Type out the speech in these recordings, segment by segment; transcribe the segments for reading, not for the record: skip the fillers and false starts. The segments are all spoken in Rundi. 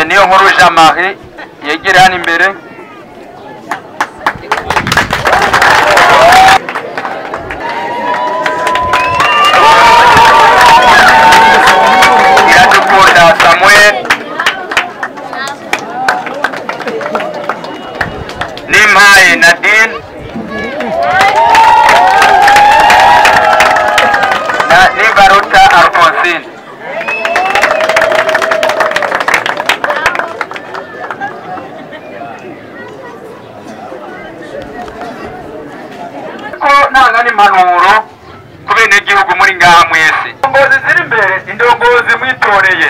niyo nkuru Jean Marie yegere hano imbere. Iradukunda Samuel Nimpaye Nadine na Nibaruta Alphonsine. Nanga ni manuro kubene igihugu muri ngaha mwese. Indongozi ziri imbere, indongozi mwitoreye,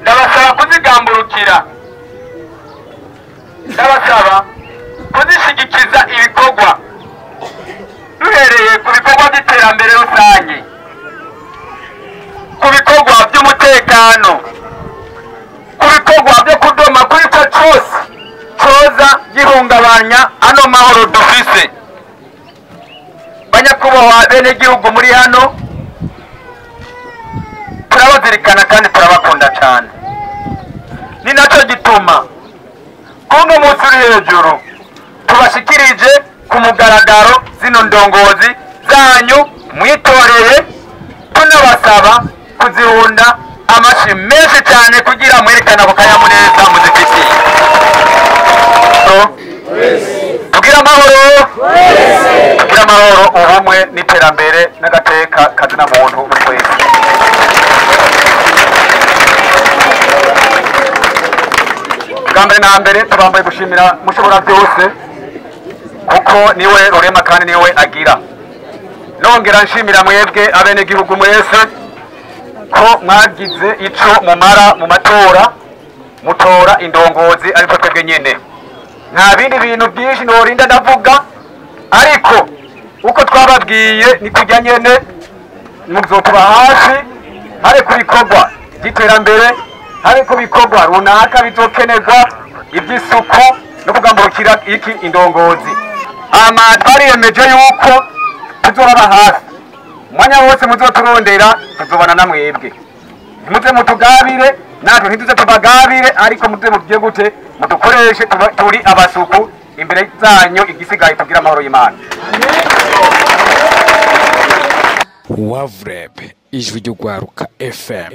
ndabasaba kuzigamburukira, ndabasaba kuzishigikiza ibikorwa duhereye ku bikorwa by'iterambere rusange, ku bikorwa by'umutekano, ku bikorwa byo kudoma kuri cyo cyose coza gihungabanya ano mahoro dufise. Banyakubahwa bene igihugu muri hano turabazirikana kandi turabakunda cyane, ni nacyo gituma kuno munsi uri hejuru tubashikirije ku mugaragaro zino ndongozi zanyu mwitoreye, tunabasaba kuzihunda amashi menshi cyane kugira mwerekana ako kanyamuneza muzifitiye. Tugira amahoro, tugira amahoro, ubumwe n'iterambere n'agateka kazina muntu muri twese. Bwa mbere na mbere tubambaye gushimira mushobora byose kuko niwe rurema kandi niwe agira. Nongera nshimira mwebwe abene gihugu mwese ko mwagize ico mumara mu matora, mutora indongozi ariko twebwe nyene. Nta bindi bintu byinshi norinda ndavuga, ariko uko twababwiye ni kujya nyene muzotuba hafi, hari ku bikorwa by'iterambere, hari ku bikorwa runaka bizokenerwa iby'isuku no kugambukira iki indongozi. Twariyemeje yuko tuzobaba hafi, umwanya wose muzoturondera tuzobana na mwebwe. Muze mutugabire natwe ntituze tubagabire, ariko muze mubye gute mudukoreshe turi abasuku imbere zanyu, igisigaye tugira amahoro y'Imana. Wavreb ijwi ry'ugwaruka FM.